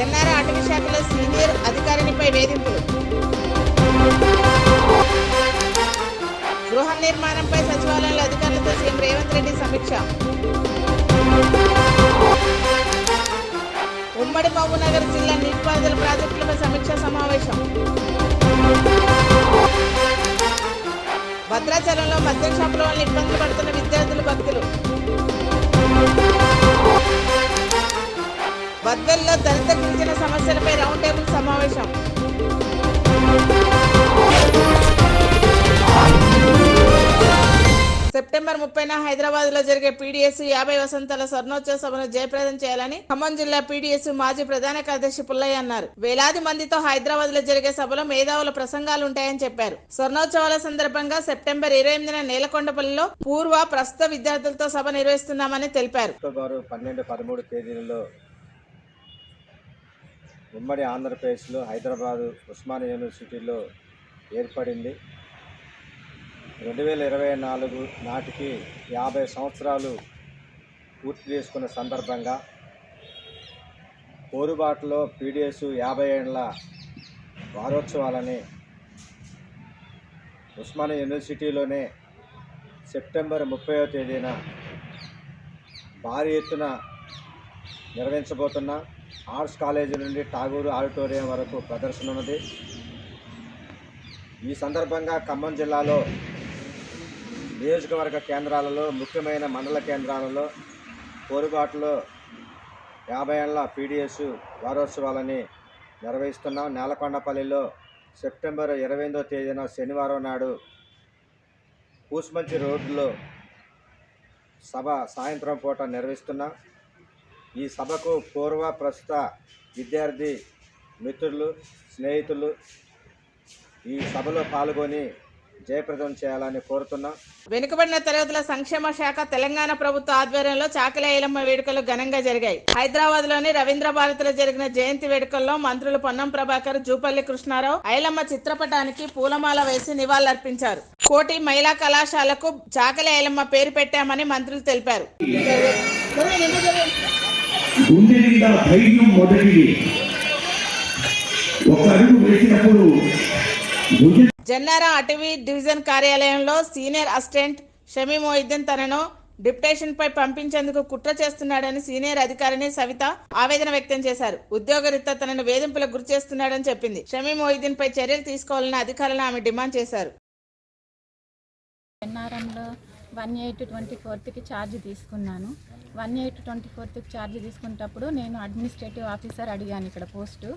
జన్నార అటవీ శాఖలో సీనియర్ అధికారినిపై వేధింపులు. గృహ నిర్మాణంపై సచివాలయంలో అధికారులతో సీఎం రేవంత్ రెడ్డి సమీక్ష. ఉమ్మడి మహబూబ్నగర్ జిల్లా నీటిపారుదల ప్రాజెక్టులపై సమీక్షా సమావేశం. భద్రాచలంలో మద్యం షాపుల వల్ల ఇబ్బందులు పడుతున్న విద్యార్థులు భక్తులు. బద్వేల్లో దళిత గిరిజన సమస్యలపై రౌండ్ టేబుల్ సమావేశం. సెప్టెంబర్ 30న హైదరాబాద్ లో జరిగే పీడీఎస్ 50 వసంతాల స్వర్ణోత్సవ సభను జయప్రదం చేయాలని ఖమ్మం జిల్లా పీడీఎస్ మాజీ ప్రధాన కార్యదర్శి పుల్లయ్య అన్నారు. వేలాది మందితో హైదరాబాద్ లో జరిగే సభలో మేధావుల ప్రసంగాలు ఉంటాయని చెప్పారు. స్వర్ణోత్సవాల సందర్భంగా సెప్టెంబర్ 28న నేలకొండపల్లిలో పూర్వ ప్రస్తుత విద్యార్థులతో సభ నిర్వహిస్తున్నామని తెలిపారు. అక్టోబర్ 12-13 తేదీలలో ఉమ్మడి ఆంధ్రప్రదేశ్లో హైదరాబాదు ఉస్మానియా యూనివర్సిటీలో ఏర్పడింది. 2024 నాటికి 50 సంవత్సరాలు పూర్తి చేసుకున్న సందర్భంగా పోరుబాటులో పీడిఎస్ 50 ఏళ్ల వారోత్సవాలని ఉస్మానియా యూనివర్సిటీలోనే సెప్టెంబర్ 30వ తేదీన భారీ ఎత్తున నిర్వహించబోతున్న ఆర్ట్స్ కాలేజీ నుండి ఠాగూర్ ఆడిటోరియం వరకు ప్రదర్శన ఉన్నది. ఈ సందర్భంగా ఖమ్మం జిల్లాలో నియోజకవర్గ కేంద్రాలలో ముఖ్యమైన మండల కేంద్రాలలో పోరుబాటులో 50 ఏళ్ల పీడిఎస్ వారోత్సవాలని నిర్వహిస్తున్నాం. నేలకొండపల్లిలో సెప్టెంబర్ 28వ తేదీన శనివారం నాడు కూసుమంచి రోడ్లో సభ సాయంత్రం పూట నిర్వహిస్తున్నాం. ఈ సభకు పూర్వ ప్రస్తుత విద్యార్థి మిత్రులు స్నేహితులు ఈ సభలో పాల్గొని జయప్రదం చేయాలని కోరుతున్నాం. వెనుకబడిన తరగతుల సంక్షేమ శాఖ తెలంగాణ ప్రభుత్వ ఆధ్వర్యంలో చాకలి ఐలమ్మ వేడుకలు ఘనంగా జరిగాయి. హైదరాబాద్ లోని రవీంద్ర భారతిలో జరిగిన జయంతి వేడుకల్లో మంత్రులు పొన్నం ప్రభాకర్, జూపల్లి కృష్ణారావు ఐలమ్మ చిత్రపటానికి పూలమాల వేసి నివాళులర్పించారు. కోటి మహిళా కళాశాలకు చాకలి ఐలమ్మ పేరు పెట్టామని మంత్రులు తెలిపారు. జన్నార అటవీ డివిజన్ కార్యాలయంలో సీనియర్ అసిస్టెంట్ షమీ మొయిద్దీన్ తనను డిప్యుటేషన్ పై పంపించేందుకు కుట్ర చేస్తున్నాడని సీనియర్ అధికారిని సవిత ఆవేదన వ్యక్తం చేశారు. ఉద్యోగరీత్యా తనను వేధింపులకు గురి చేస్తున్నాడని చెప్పింది. షమీ మొయిద్దీన్ పై చర్యలు తీసుకోవాలని అధికారులను ఆమె డిమాండ్ చేశారు. జన్నారంలో 18/24కి ఛార్జ్ తీసుకున్నాను. 18/24కి ఛార్జ్ తీసుకునేటప్పుడు నేను అడ్మినిస్ట్రేటివ్ ఆఫీసర్ అడిగాను ఇక్కడ పోస్టు.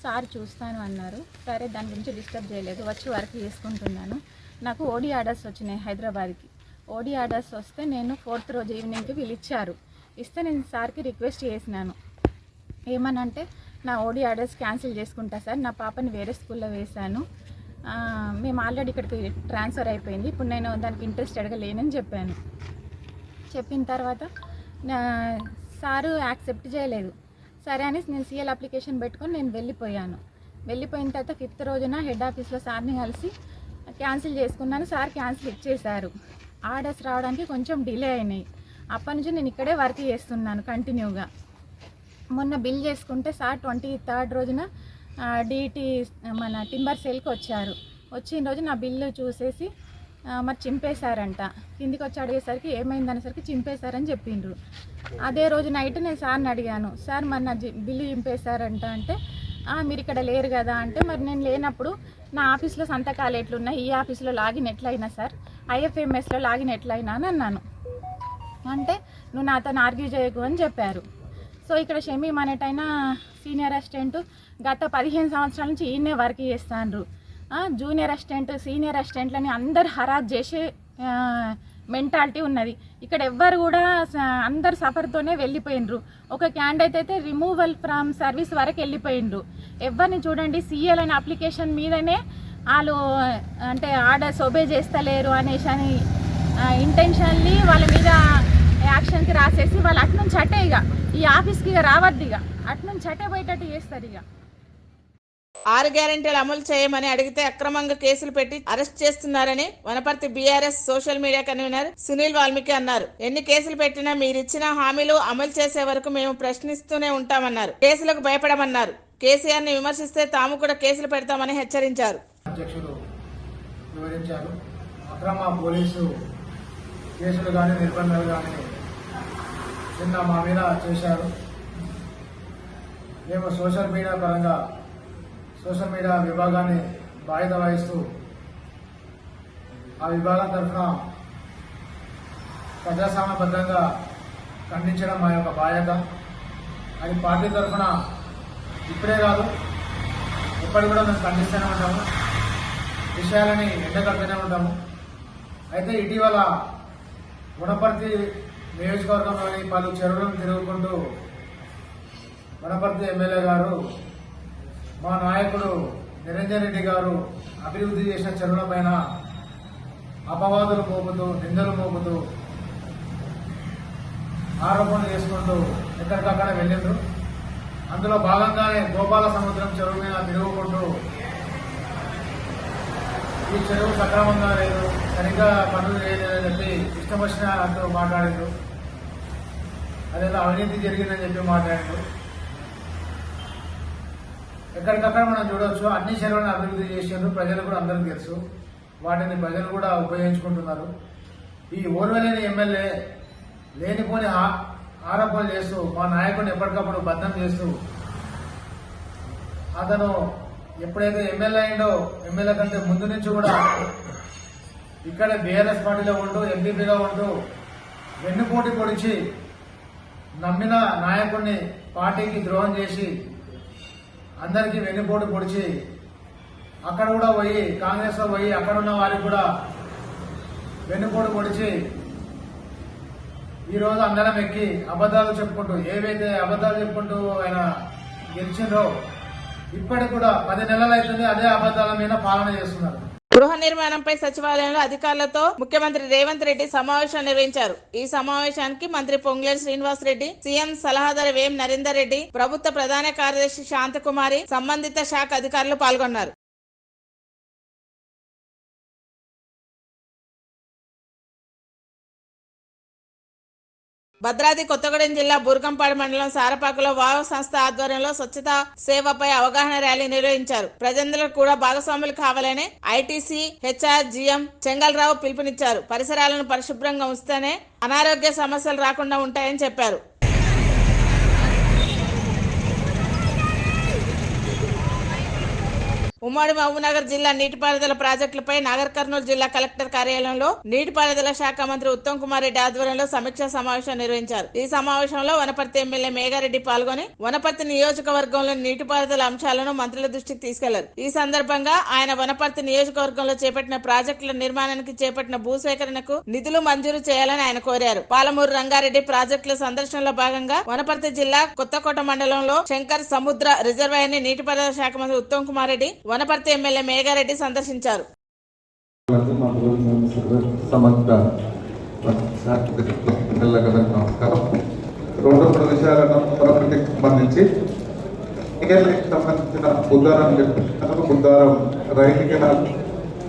సార్ చూస్తాను అన్నారు. సరే, దాని గురించి డిస్టర్బ్ చేయలేదు, వచ్చి వర్క్ చేసుకుంటున్నాను. నాకు ఓడి ఆర్డర్స్ వచ్చినాయి హైదరాబాద్కి. ఓడి ఆర్డర్స్ వస్తే నేను 4th రోజు ఈవినింగ్కి వీళ్ళు ఇచ్చారు. ఇస్తే నేను సార్కి రిక్వెస్ట్ చేసినాను, ఏమనంటే నా ఓడి ఆర్డర్స్ క్యాన్సిల్ చేసుకుంటా సార్, నా పాపని వేరే స్కూల్లో వేశాను, మేము ఆల్రెడీ ఇక్కడికి ట్రాన్స్ఫర్ అయిపోయింది, ఇప్పుడు నేను దానికి ఇంట్రెస్టెడ్గా లేనని చెప్పాను. చెప్పిన తర్వాత సారు యాక్సెప్ట్ చేయలేదు. సరే అని నేను సీఎల్ అప్లికేషన్ పెట్టుకొని నేను వెళ్ళిపోయాను. వెళ్ళిపోయిన తర్వాత 5th రోజున హెడ్ ఆఫీస్లో సార్ని కలిసి క్యాన్సిల్ చేసుకున్నాను. సార్ క్యాన్సిల్ ఇచ్చేశారు. ఆర్డర్స్ రావడానికి కొంచెం డిలే అయినాయి. అప్పటి నుంచి నేను ఇక్కడే వర్క్ చేస్తున్నాను కంటిన్యూగా. మొన్న బిల్ చేసుకుంటే సార్ 23rd రోజున డిటి మన టింబర్ సెల్కి వచ్చారు. వచ్చిన రోజు నా బిల్లు చూసేసి మరి చింపేశారంట. కిందికి వచ్చి అడిగేసరికి ఏమైందనేసరికి చింపేశారని చెప్పిండ్రు. అదే రోజు నైట్ నేను సార్ని అడిగాను, సార్ మరి నా బిల్లు చింపేశారంట అంటే మీరు ఇక్కడ లేరు కదా అంటే, మరి నేను లేనప్పుడు నా ఆఫీస్లో సంతకాలు ఎట్లున్నాయి, ఈ ఆఫీస్లో లాగిన్ ఎట్లయినా సార్, ఐఎఫ్ఎంఎస్లో లాగిన్ ఎట్లయినా అని అన్నాను. అంటే నువ్వు నాతో ఆర్గ్యూ చేయకు అని చెప్పారు. సో ఇక్కడ షమీ అనేటైనా సీనియర్ అసిస్టెంట్ గత 15 సంవత్సరాల నుంచి ఈయనే వర్క్ చేస్తాను. జూనియర్ అసిస్టెంట్ సీనియర్ అసిస్టెంట్లని అందరు హరాజ్ చేసే మెంటాలిటీ ఉన్నది ఇక్కడ. ఎవ్వరు కూడా అందరు సఫర్తోనే వెళ్ళిపోయినరు. ఒక క్యాండిడేట్ అయితే రిమూవల్ ఫ్రమ్ సర్వీస్ వరకు వెళ్ళిపోయినరు. ఎవరిని చూడండి సీఎల్ అనే అప్లికేషన్ మీదనే వాళ్ళు అంటే ఆర్డర్స్ ఒబే చేస్తలేరు అనేసి అని ఇంటెన్షనల్లీ వాళ్ళ మీద యాక్షన్కి రాసేసి వాళ్ళు అట్నుంచి అట్టే ఇక ఈ ఆఫీస్కి ఇక రావద్దు, ఇక అట్నుంచి అట్టే పోయేటట్టు చేస్తారు ఇక. 6 గ్యారెంటీలు అమలు చేయమని అడిగితే అక్రమంగా కేసులు పెట్టి అరెస్ట్ చేస్తున్నారని Wanaparthy BRS social media convener Sunil Valmiki అన్నారు. ఎన్ని కేసులు పెట్టినా మీరిచ్చిన హామీలు అమలు చేసే వరకు మేము ప్రశ్నిస్తూనే ఉంటామన్నారు. కేసులకు భయపడమన్నారు. కేసీఆర్ ని విమర్శిస్తే తాము కూడా కేసులు పెడతామని హెచ్చరించారు. అధ్యక్షులు వివరించారు. అక్రమ పోలీసు కేసులు కానీ నిర్బంధాలు కానీ చిన్న మా మీద చేశారు. మేము సోషల్ మీడియా పరంగా సోషల్ మీడియా విభాగాన్ని బాధ్యత వహిస్తూ ఆ విభాగం తరఫున ప్రజాస్వామ్యబద్ధంగా ఖండించడం మా యొక్క బాధ్యత. అది పార్టీ తరఫున ఇప్పుడే కాదు ఇప్పటికి కూడా మేము ఖండిస్తూనే ఉంటాము, విషయాలని ఎండగడుతూనే ఉంటాము. అయితే ఇటీవల వనపర్తి నియోజకవర్గంలోని పలు చెరువులను తిరుగుకుంటూ వనపర్తి ఎమ్మెల్యే గారు మా నాయకుడు నిరంజన్ రెడ్డి గారు అభివృద్ధి చేసిన చెరువుల పైన అపవాదులు మోపుతూ నిందలు మోపుతూ ఆరోపణలు చేసుకుంటూ ఎక్కడికక్కడ వెళ్ళిండ్రు. అందులో భాగంగానే గోపాల సముద్రం చెరువు మీద తిరుగుకుంటూ ఈ చెరువు సక్రమంగా లేదు, సరిగ్గా పనులు చేయలేదని చెప్పి ఇష్టం వచ్చినట్టు మాట్లాడిండ్రు. అదేదో అవినీతి జరిగిందని చెప్పి మాట్లాడిండ్రు. ఎక్కడికక్కడ మనం చూడవచ్చు అన్ని చెరువులను అభివృద్ధి చేసిండ్రు. ప్రజలు కూడా అందరికీ తెలుసు, వాటిని ప్రజలు కూడా ఉపయోగించుకుంటున్నారు. ఈ ఓర్వలేని ఎమ్మెల్యే లేనిపోని ఆరోపణలు చేస్తూ మా నాయకుడిని ఎప్పటికప్పుడు బద్దం చేస్తూ అతను ఎప్పుడైతే ఎమ్మెల్యే అయిండో ఎమ్మెల్యే కంటే ముందు నుంచి కూడా ఇక్కడ బీఆర్ఎస్ పార్టీలో ఉంటూ ఎంపీపీగా ఉంటూ వెన్నుపోటీ పొడిచి నమ్మిన నాయకుడిని పార్టీకి ద్రోహం చేసి అందరికీ వెన్నుపోటు పొడిచి అక్కడ కూడా పోయి కాంగ్రెస్ లో పోయి అక్కడ ఉన్న వారికి కూడా వెన్నుపోటు పొడిచి ఈ రోజు అందరం ఎక్కి అబద్ధాలు చెప్పుకుంటూ ఏవైతే అబద్ధాలు చెప్పుకుంటూ ఆయన గెలిచిందో ఇప్పటికి కూడా 10 నెలలు అవుతుంది అదే అబద్ధాల మీద పాలన చేస్తున్నారు. గృహ నిర్మాణంపై సచివాలయంలో అధికారులతో ముఖ్యమంత్రి రేవంత్ రెడ్డి సమావేశం నిర్వహించారు. ఈ సమావేశానికి మంత్రి పొంగులేటి శ్రీనివాస్ రెడ్డి, సీఎం సలహాదారు వేం నరేందర్ రెడ్డి, ప్రభుత్వ ప్రధాన కార్యదర్శి శాంతకుమారి, సంబంధిత శాఖ అధికారులు పాల్గొన్నారు. భద్రాద్రి కొత్తగూడెం జిల్లా బుర్గంపాడు మండలం సారపాకలో వావ్ సంస్థ ఆధ్వర్యంలో స్వచ్ఛతా సేవపై అవగాహన ర్యాలీ నిర్వహించారు. ప్రజలందరూ కూడా భాగస్వాములు కావాలని ఐటీసీ హెచ్ఆర్ జీఎం చెంగల్రావు పిలుపునిచ్చారు. పరిసరాలను పరిశుభ్రంగా ఉంచితేనే అనారోగ్య సమస్యలు రాకుండా ఉంటాయని చెప్పారు. ఉమ్మడి మహబూబ్నగర్ జిల్లా నీటిపారుదల ప్రాజెక్టులపై నాగర్ కర్నూలు జిల్లా కలెక్టర్ కార్యాలయంలో నీటిపారుదల శాఖ మంత్రి ఉత్తమ్ కుమార్ రెడ్డి ఆధ్వర్యంలో సమీక్షా సమావేశం నిర్వహించారు. ఈ సమావేశంలో వనపర్తి ఎమ్మెల్యే మేఘారెడ్డి పాల్గొని వనపర్తి నియోజకవర్గంలో నీటిపారుదల అంశాలను మంత్రుల దృష్టికి తీసుకెళ్లారు. ఈ సందర్భంగా ఆయన వనపర్తి నియోజకవర్గంలో చేపట్టిన ప్రాజెక్టుల నిర్మాణానికి చేపట్టిన భూసేకరణకు నిధులు మంజూరు చేయాలని ఆయన కోరారు. పాలమూరు రంగారెడ్డి ప్రాజెక్టుల సందర్శనలో భాగంగా వనపర్తి జిల్లా కొత్తకోట మండలంలో శంకర్ సముద్ర రిజర్వాయర్ ని నీటిపారుదల శాఖ మంత్రి ఉత్తమ్ కుమార్ రెడ్డి వనపర్తి ఎమ్మెల్యే మేఘారెడ్డి సందర్శించారు. రెండు విషయాలను వనపర్తికి సంబంధించి సంబంధించిన బుద్ధారం రైతు కెనాల్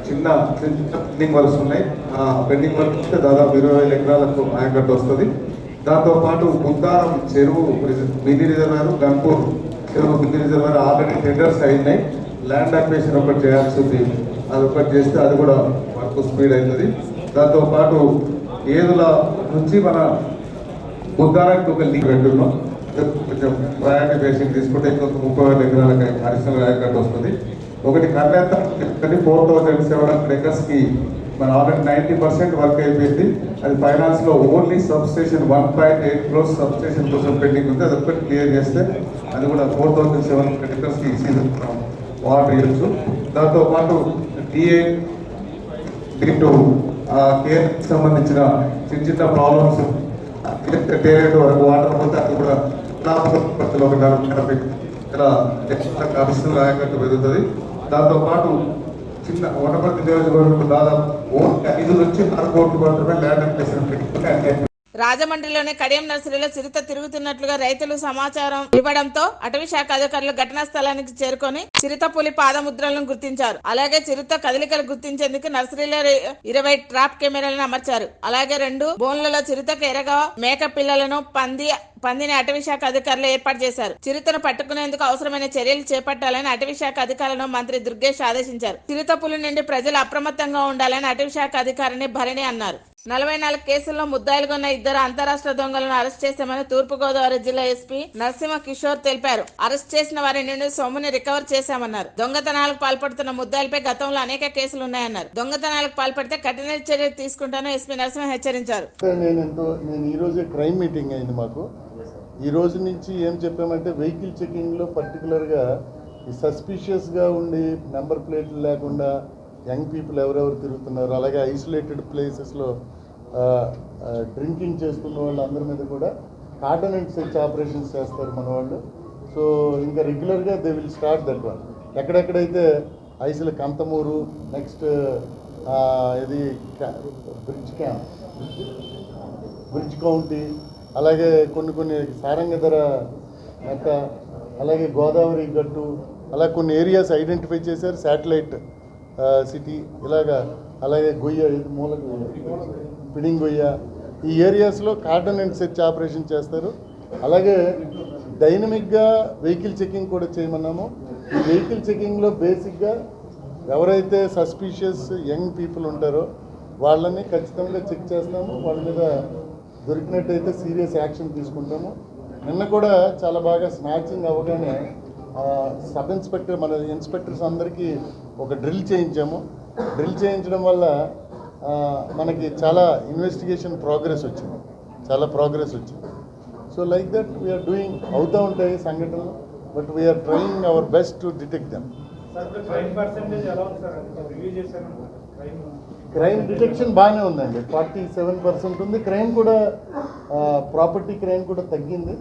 చిన్న పెండింగ్ వర్క్స్ ఉన్నాయి. ఆ పెండింగ్ వర్క్స్ దాదాపు 20,000 ఎకరాలకు ఆయకట్టు వస్తుంది. దాంతోపాటు బుద్ధారం చెరువు మినీ రిజర్వాయర్, గన్పూర్ చెరువు మినీ రిజర్వాయర్ ఆల్రెడీ టెండర్స్ అయినాయి. ల్యాండ్ అక్విజిషన్ ఒకటి చేయాల్సి ఉంది. అది ఒకటి చేస్తే అది కూడా వర్క్ స్పీడ్ అవుతుంది. దాంతోపాటు ఏదుల నుంచి మన బుద్ధారానికి ఒక లింక్ పెట్టున్నాం. కొంచెం ప్రయారిటీ బేసిక్ తీసుకుంటే ఇంకొక 30,000 ఎకరాలకి అడిషనల్ ఆయకట్టు వస్తుంది. ఒకటి కర్ణాట 4,700 ఎకర్స్కి మన ఆల్రెడీ 90% వర్క్ అయిపోయింది. అది ఫైనాన్స్ లో only sub station 1.8 crores sub station కోసం పెండింగ్ ఉంది. అది ఒక్కటి క్లియర్ చేస్తే అది కూడా 4,700 ఎకర్స్కి సీజన్ వాటర్ ఇవ్వచ్చు. దాంతోపాటు TA-2 కేర్ సంబంధించిన చిన్న ప్రాబ్లమ్స్ టేరేట్ వరకు వాటర్ పోతే అది కూడా అడిషనల్ ఆయకట్టు పెరుగుతుంది. దాంతోపాటు చిన్న వనపర్తి నియోజకవర్గంలో దాదాపు 5 నుంచి 6 కోట్ల మాత్రమే ల్యాండ్ అక్విజిషన్ పెట్టుకుంటే రాజమండ్రిలోని కడియం నర్సరీలో చిరుత తిరుగుతున్నట్లుగా రైతులు సమాచారం ఇవ్వడంతో అటవీ శాఖ అధికారులు ఘటనా స్థలానికి చేరుకొని చిరుత పులి పాదముద్రలను గుర్తించారు. అలాగే చిరుత కదలికలు గుర్తించేందుకు నర్సరీలో 20 ట్రాప్ కెమెరాలను అమర్చారు. అలాగే 2 బోన్లలో చిరుతకు ఎరగా మేక పిల్లలను పందిని అటవీ శాఖ అధికారులు ఏర్పాటు చేశారు. చిరుతను పట్టుకునేందుకు అవసరమైన చర్యలు చేపట్టాలని అటవీ శాఖ అధికారులను మంత్రి దుర్గేష్ ఆదేశించారు. చిరుత పులి నుండి ప్రజలు అప్రమత్తంగా ఉండాలని అటవీ శాఖ అధికారిని భరణి అన్నారు. 44 కేసుల్లో ముద్దాయిలుగా ఉన్న 2 అంతరాష్ట్ర దొంగలను అరెస్ట్ చేశామని తూర్పుగోదావరి జిల్లా ఎస్పీ నరసింహ కిషోర్ తెలిపారు. అరెస్ట్ చేసిన వారి నుండి సొమ్ముని రికవర్ చేశామన్నారు. దొంగతనాలకు పాల్పడుతున్న ముద్దాయిలపై గతంలో అనేక కేసులు ఉన్నాయన్నారు. దొంగతనాలకు పాల్పడితే కఠిన చర్యలు తీసుకుంటానని ఎస్పీ నరసింహ హెచ్చరించారు. నేను ఈ రోజు క్రైమ్ మీటింగ్ అయింది మాకు. ఈ రోజు నుంచి ఏం చెప్పామంటే వెహికల్ చెకింగ్లో పర్టికులర్గా ఈ సస్పిషియస్గా ఉండి నెంబర్ ప్లేట్లు లేకుండా యంగ్ పీపుల్ ఎవరెవరు తిరుగుతున్నారు, అలాగే ఐసోలేటెడ్ ప్లేసెస్లో డ్రింకింగ్ చేసుకున్న వాళ్ళు అందరి మీద కూడా కార్డన్ అండ్ సెర్చ్ ఆపరేషన్స్ చేస్తారు మన వాళ్ళు. సో ఇంకా రెగ్యులర్గా they will start that one. ఎక్కడెక్కడైతే ఐసులు కంతమూరు, నెక్స్ట్ ఇది బ్రిడ్జ్ కౌంటీ, అలాగే కొన్ని సారంగధర మెట్ట, అలాగే గోదావరి గట్టు, అలా కొన్ని ఏరియాస్ ఐడెంటిఫై చేశారు. శాటిలైట్ సిటీ ఇలాగా, అలాగే గొయ్య, మూల పిడింగ్ గొయ్య, ఈ ఏరియాస్లో కార్డన్ అండ్ సెర్చ్ ఆపరేషన్ చేస్తారు. అలాగే డైనమిక్గా వెహికల్ చెకింగ్ కూడా చేయమన్నాము. ఈ వెహికల్ చెకింగ్లో బేసిక్గా ఎవరైతే సస్పీషియస్ యంగ్ పీపుల్ ఉంటారో వాళ్ళని ఖచ్చితంగా చెక్ చేస్తాము. వాళ్ళ మీద దొరికినట్టయితే సీరియస్ యాక్షన్ తీసుకుంటాము. నిన్న కూడా చాలా బాగా స్నాచింగ్ అవ్వగానే సబ్ ఇన్స్పెక్టర్, మన ఇన్స్పెక్టర్స్ అందరికీ ఒక డ్రిల్ చేయించాము. డ్రిల్ చేయించడం వల్ల మనకి చాలా ఇన్వెస్టిగేషన్ ప్రోగ్రెస్ వచ్చింది. So like that we are doing. అవుతూ ఉంటాయి సంఘటనలు, but we are trying our best to detect them. Crime detection బాగానే ఉందండి, 47% ఉంది. క్రైమ్ కూడా, ప్రాపర్టీ క్రైమ్ కూడా తగ్గింది.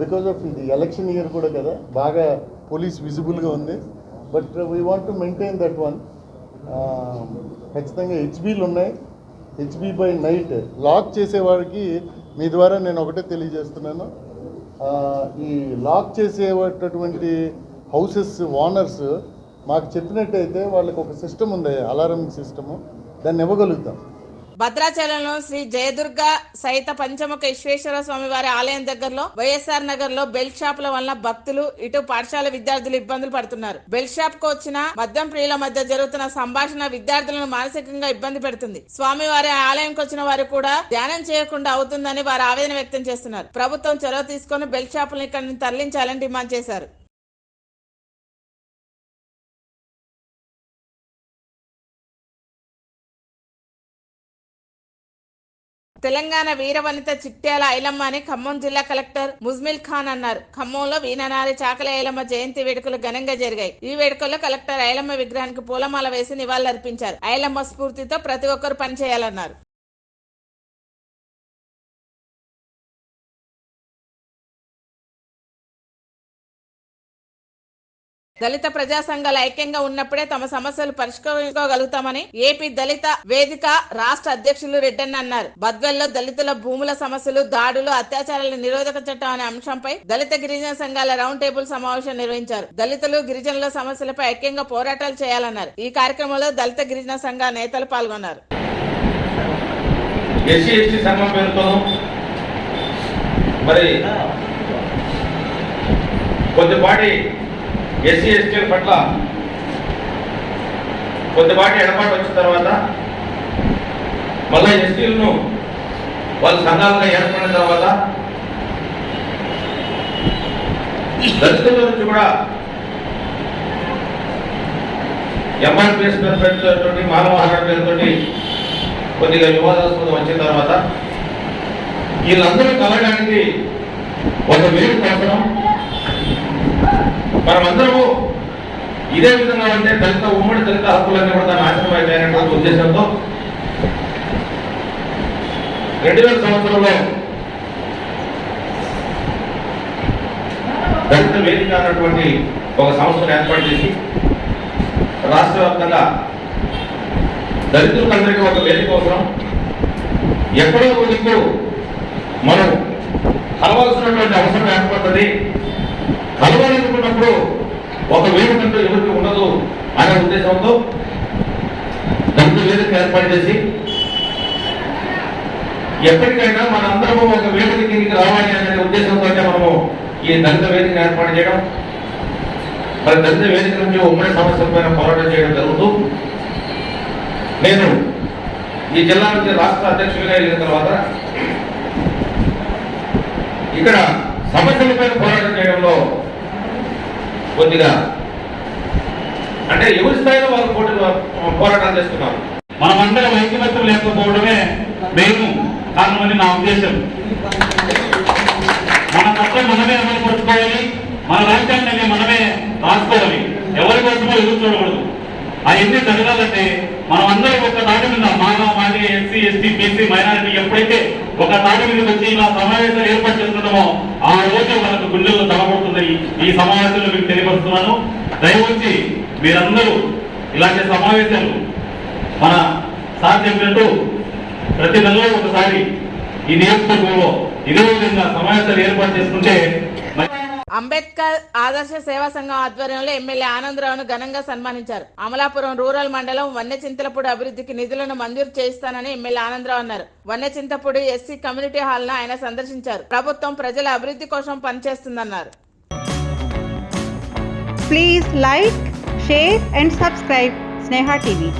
బికాజ్ ఆఫ్ ఇది ఎలక్షన్ ఇయర్ కూడా కదా, బాగా పోలీస్ విజిబుల్గా ఉంది. But we want to maintain that one. ఖచ్చితంగా హెచ్బీలు ఉన్నాయి. హెచ్బీ బై నైట్ లాక్ చేసేవాడికి మీ ద్వారా నేను ఒకటే తెలియజేస్తున్నాను. ఈ లాక్ చేసేటటువంటి హౌసెస్ ఓనర్స్ మాకు చెప్పినట్టయితే వాళ్ళకి ఒక సిస్టమ్ ఉంది, అలారమింగ్ సిస్టము, దాన్ని ఇవ్వగలుగుతాం. భద్రాచలంలో శ్రీ జయదుర్గ సహిత పంచముఖ విశ్వేశ్వర స్వామి వారి ఆలయం దగ్గరలో వైఎస్ఆర్ నగర్ లో బెల్ట్ షాపుల వల్ల భక్తులు, ఇటు పాఠశాల విద్యార్థులు ఇబ్బందులు పడుతున్నారు. బెల్ట్ షాప్ కు వచ్చిన మద్యం ప్రియుల మధ్య జరుగుతున్న సంభాషణ విద్యార్థులను మానసికంగా ఇబ్బంది పెడుతుంది. స్వామి వారి ఆలయంకి వచ్చిన వారు కూడా ధ్యానం చేయకుండా అవుతుందని వారు ఆవేదన వ్యక్తం చేస్తున్నారు. ప్రభుత్వం చొరవ తీసుకుని బెల్ట్ షాపులను ఇక్కడి నుంచి తరలించాలని డిమాండ్ చేశారు. తెలంగాణ వీరవనిత చిట్యాల ఐలమ్మ అని ఖమ్మం జిల్లా కలెక్టర్ ముజ్మిల్ ఖాన్ అన్నారు. ఖమ్మంలో వీణనారి చాకలి ఐలమ్మ జయంతి వేడుకలు ఘనంగా జరిగాయి. ఈ వేడుకల్లో కలెక్టర్ ఐలమ్మ విగ్రహానికి పూలమాల వేసి నివాళులర్పించారు. ఐలమ్మ స్ఫూర్తితో ప్రతి ఒక్కరూ పనిచేయాలన్నారు. దళిత ప్రజా సంఘాలు ఐక్యంగా ఉన్నప్పుడే తమ సమస్యలు పరిష్కరించుకోగలుగుతామని ఏపీ దళిత వేదిక రాష్ట్ర అధ్యక్షులు రెడ్డన్న అన్నారు. బద్వెల్లో దళితుల భూముల సమస్యలు, దాడులు, అత్యాచారాల నిరోధక చట్టం అనే అంశంపై దళిత గిరిజన సంఘాల రౌండ్ టేబుల్ సమావేశం నిర్వహించారు. దళితులు, గిరిజనుల సమస్యలపై ఐక్యంగా పోరాటాలు చేయాలన్నారు. ఈ కార్యక్రమంలో దళిత గిరిజన సంఘ నేతలు పాల్గొన్నారు. ఎస్సీ ఎస్టీల పట్ల కొద్దిపాటి ఎడపాటు వచ్చిన తర్వాత మళ్ళీ ఎస్టీలను వాళ్ళ సంఘాలుగా ఏర్పడిన తర్వాత దళితుల నుంచి కూడా ఎంఆర్పిఎస్ పేరుతో మానవహార పేరుతో కొద్దిగా వివాదాస్పదం వచ్చిన తర్వాత వీళ్ళందరూ కలగడానికి ఒక వేరు అవసరం. మనమందరము ఇదే విధంగా అంటే ఉమ్మడి దళిత హక్కులన్నీ కూడా నాశనం అయిపోయినటువంటి ఉద్దేశంతో 2000 సంవత్సరంలో దళిత వేదిక అన్నటువంటి ఒక సంస్థను ఏర్పాటు చేసి రాష్ట్ర వ్యాప్తంగా దళితులందరికీ ఒక వేదిక అవసరం. ఎక్కడో దిక్కు మనం కలవాల్సినటువంటి అవసరం ఏర్పడుతుంది. కలవాలనుకున్నప్పుడు ఒక వేదికంటూ ఎవరికి ఉండదు అనే ఉద్దేశంతో దళిత వేదిక ఏర్పాటు చేసి ఎప్పటికైనా మనందరము ఒక వేదిక కిందికి రావాలి అనే ఉద్దేశంతో మనము ఈ దళిత వేదిక ఏర్పాటు చేయడం, మరి దళిత వేదిక నుంచి ఉమ్మడి సమస్యలపైన పోరాటం చేయడం జరుగుతూ నేను ఈ జిల్లా నుంచి రాష్ట్ర అధ్యక్షుడిగా వెళ్ళిన తర్వాత ఇక్కడ సమస్యలపైన పోరాటం చేయడంలో కొద్దిగా అంటే ఎవరి స్థాయిలో వాళ్ళు పోరాటం చేస్తున్నారు. మనమందరం ఐక్యమత్యం లేకపోవడమే మేము కారణమని నా ఉద్దేశం. మన తత్వం మనమే అమలుపరుచుకోవాలి, మన రాజ్యాంగాన్ని మనమే రాసుకోవాలి, ఎవరి కోసమో ఎదురు చూడకూడదు. అవన్నీ జరగాలంటే మనం అందరం ఒక తాటి మీద మానవ మాది ఎస్సీ ఎస్టీ బీసీ మైనారిటీ ఎప్పుడైతే ఒక తాటి మీద వచ్చి ఇలా సమావేశాలు ఏర్పాటు చేసుకుంటామో ఆ రోజు మనకు గుండెల్లో తలపడుతుంది. ఈ సమావేశంలో మీకు తెలియపరుస్తున్నాను. దయవచ్చి మీరందరూ ఇలాంటి సమావేశాలు మన సార్ చెప్పినట్టు ప్రతి నెలలో ఒకసారి ఈ నియోజకవర్గంలో ఇదే విధంగా సమావేశాలు ఏర్పాటు చేసుకుంటే అంబేద్కర్ ఆదర్శ సేవా సంఘం ఆధ్వర్యంలో ఎమ్మెల్యే ఆనందరావును ఘనంగా సన్మానించారు. అమలాపురం రూరల్ మండలం వన్నెచింతలపూడి అభివృద్ధికి నిధులను మంజూరు చేయిస్తానని ఎమ్మెల్యే ఆనందరావు అన్నారు. వన్నెచింతపూడి ఎస్సీ కమ్యూనిటీ హాల్ ను ఆయన సందర్శించారు. ప్రభుత్వం ప్రజల అభివృద్ధి కోసం పనిచేస్తుందన్నారు. Please like, share and subscribe Sneha TV.